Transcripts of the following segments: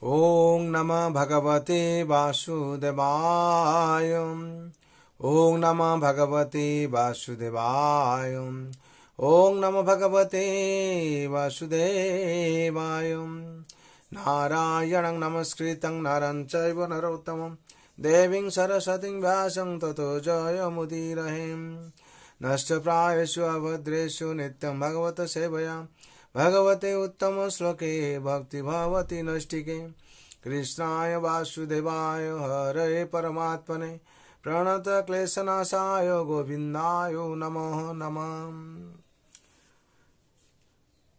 ओं नमः भगवते वासुदेवाय। ओं नमः भगवते वासुदेवाय। ओं नमः भगवते वासुदेवाय। नारायणं नमस्कृतं नरं चैव नरोत्तमं देवीं सरस्वतीं व्यासं ततो जयमुदीरये। नष्टप्रायेषु अभद्रेषु नित्यं भगवत सेवया भगवते उत्तम श्लोके भक्ति भवति नष्टिके। कृष्णाय वासुदेवाय हरे परमात्मने प्रणत क्लेशनाशाय गोविंदाय नमो नमः।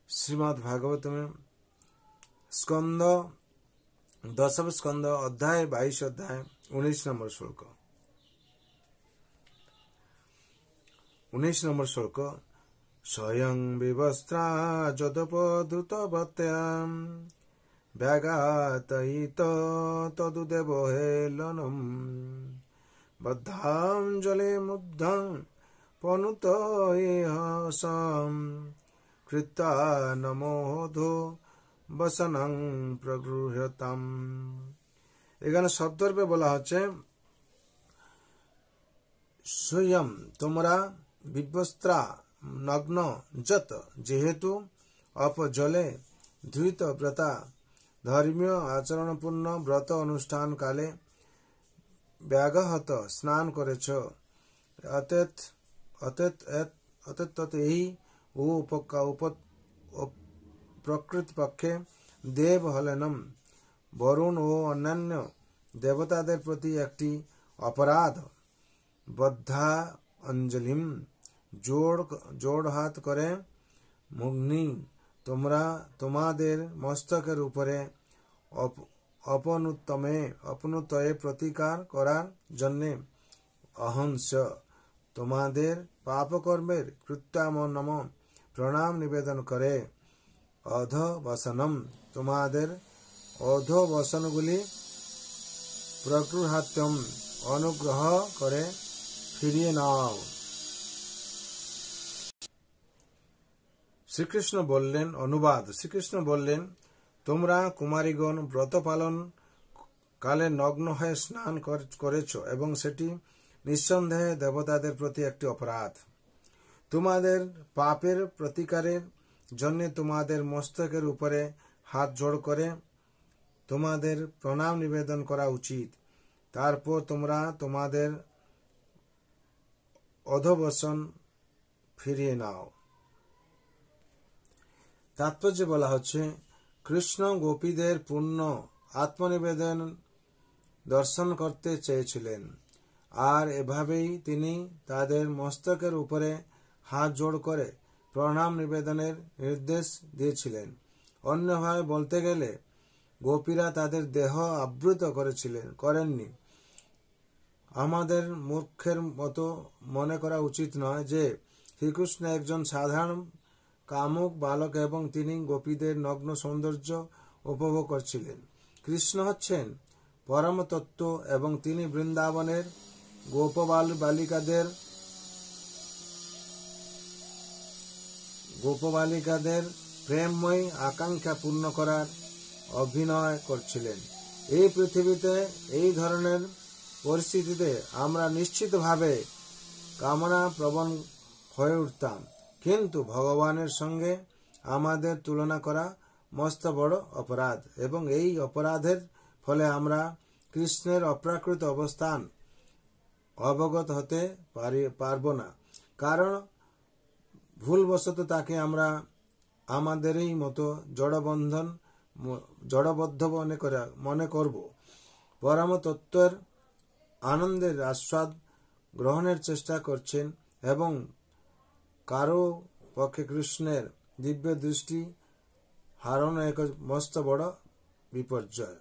श्रीमद् भागवत में स्कंद 10 स्कंद अध्याय 22 अध्याय 19 नंबर श्लोक। 19 नंबर श्लोक। स्वयं विवस्त्रा जदपद्रुतवत्यां व्याघातयित तदुदेव हेलनम् बद्धाञ्जलि मुग्धं पनुतयेहसं कृत्वा नमोधो বসনং প্রগৃহতাম। এখানে শব্দরূপে বলা হচ্ছে স্বয়ং তোমরা বিবস্ত্রা নগ্ন যত যেহেতু অপজলে ধৃত ব্রতা ধর্মীয় আচরণপূর্ণ ব্রত অনুষ্ঠান কালে ব্যাঘাত স্নান করেছ অতএত এই প্রকৃতপক্ষে দেব হলেনম বরুণ ও অন্যান্য দেবতাদের প্রতি একটি অপরাধ। বদ্ধা অঞ্জলিম জোড় হাত করে মুগ্নি তোমরা তোমাদের মস্তকের উপরে অপনুতয়ে প্রতিকার করার জন্যে অহংস তোমাদের পাপকর্মের কৃত্যাম নম প্রণাম নিবেদন করে অধবসনম তোমাদের অধবসনগুলি প্রগৃহত্যম অনুগ্রহ করে ফিরিয়ে নাও। শ্রীকৃষ্ণ বললেন, অনুবাদ। শ্রীকৃষ্ণ বললেন, তোমরা কুমারীগণ ব্রত পালন কালে নগ্ন হয়ে স্নান করেছ এবং সেটি নিঃসন্দেহে দেবতাদের প্রতি একটি অপরাধ। তোমাদের পাপের প্রতিকারের জন্য তোমাদের মস্তকের উপরে হাত জোড় করে তোমাদের প্রণাম নিবেদন করা উচিত। তারপর তোমরা তোমাদের অধবসন ফিরিয়ে নাও। তাৎপর্য বলা হচ্ছে, কৃষ্ণ গোপীদের পূর্ণ আত্মনিবেদন দর্শন করতে চেয়েছিলেন, আর এভাবেই তিনি তাদের মস্তকের উপরে হাত জোড় করে প্রণাম নিবেদনের নির্দেশ দিয়েছিলেন। অন্যভাবে বলতে গেলে গোপীরা তাদের দেহ আবৃত করেননি। আমাদের মূর্খের মতো মনে করা উচিত নয় যে শ্রীকৃষ্ণ একজন সাধারণ কামুক বালক এবং তিনি গোপীদের নগ্ন সৌন্দর্য উপভোগ করছিলেন। কৃষ্ণ হচ্ছেন পরম তত্ত্ব এবং তিনি বৃন্দাবনের গোপবালিকাদের প্রেমময় আকাঙ্ক্ষা পূর্ণ করার অভিনয় করছিলেন। এই পৃথিবীতে এই ধরনের পরিস্থিতিতে আমরা নিশ্চিতভাবে কামনা প্রবণ হয়ে উঠতাম, কিন্তু ভগবানের সঙ্গে আমাদের তুলনা করা মস্ত বড় অপরাধ, এবং এই অপরাধের ফলে আমরা কৃষ্ণের অপ্রাকৃত অবস্থান অবগত হতে পারব না, কারণ ভুলবশত তাকে আমরা আমাদেরই মতো জড়বদ্ধ মনে করব। পরম তত্ত্বের আনন্দের আস্বাদ গ্রহণের চেষ্টা করছেন এবং কারো পক্ষে কৃষ্ণের দিব্য দৃষ্টি হারানো এক মস্ত বড় বিপর্যয়।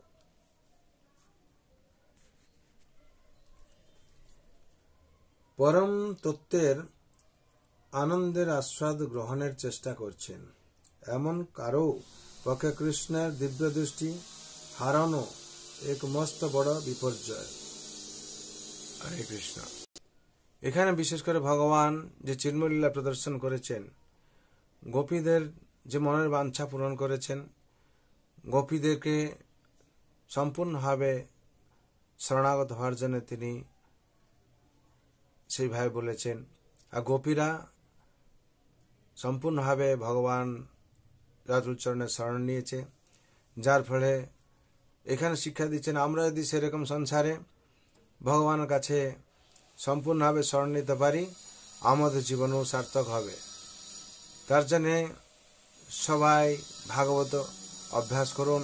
পরম তত্ত্বের আনন্দের আস্বাদ গ্রহণের চেষ্টা করছেন এমন কারো পক্ষে কৃষ্ণের দিব্য দৃষ্টি হারানো এক মস্ত বড় বিপর্যয়। হরে কৃষ্ণ। এখানে বিশেষ করে ভগবান যে চিন্মলীলা প্রদর্শন করেছেন, গোপীদের যে মনের বাঞ্ছা পূরণ করেছেন, গোপীদেরকে সম্পূর্ণভাবে শরণাগত হওয়ার জন্য তিনি সেইভাবে বলেছেন। আর গোপীরা সম্পূর্ণভাবে ভগবান রাতুল চরণের শরণ নিয়েছে, যার ফলে এখানে শিক্ষা দিচ্ছেন আমরা যদি সেরকম সংসারে ভগবানের কাছে সম্পূর্ণভাবে শরণ নিতে পারি আমাদের জীবনও সার্থক হবে। তার জন্যে সবাই ভাগবত অভ্যাস করুন,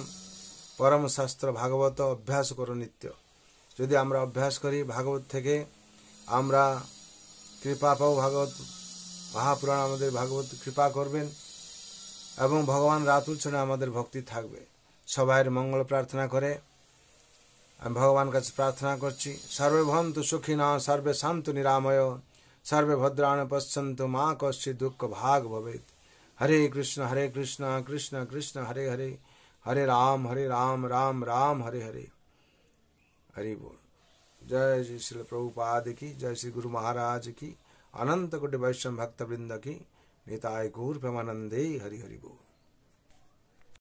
পরমশাস্ত্র ভাগবত অভ্যাস করুন নিত্য। যদি আমরা অভ্যাস করি ভাগবত থেকে আমরা কৃপা পাবো, ভাগবত মহাপুরাণ আমাদের ভাগবত কৃপা করবেন এবং ভগবান রাতুল চরণে আমাদের ভক্তি থাকবে। সবাইয়ের মঙ্গল প্রার্থনা করে আমি ভগবান কাছে প্রার্থনা করছি, সর্বে ভবন্তু সুখিনঃ, সর্বে শান্তু নিরাময়, সর্বে ভদ্রাণি পশ্যন্তু, মা কশ্চিৎ দুঃখ ভাগ ভবেৎ। হরে কৃষ্ণ কৃষ্ণ কৃষ্ণ হরে হরে, হরে রাম রাম राम हरे हरे। हरि बोल। जय श्री शिल प्रभुपाद की, जय श्री गुरु महाराज की, अनंत कोटि वैष्णव भक्त वृंद की, निताय गौर प्रेमानंदे। हरि हरि बोल।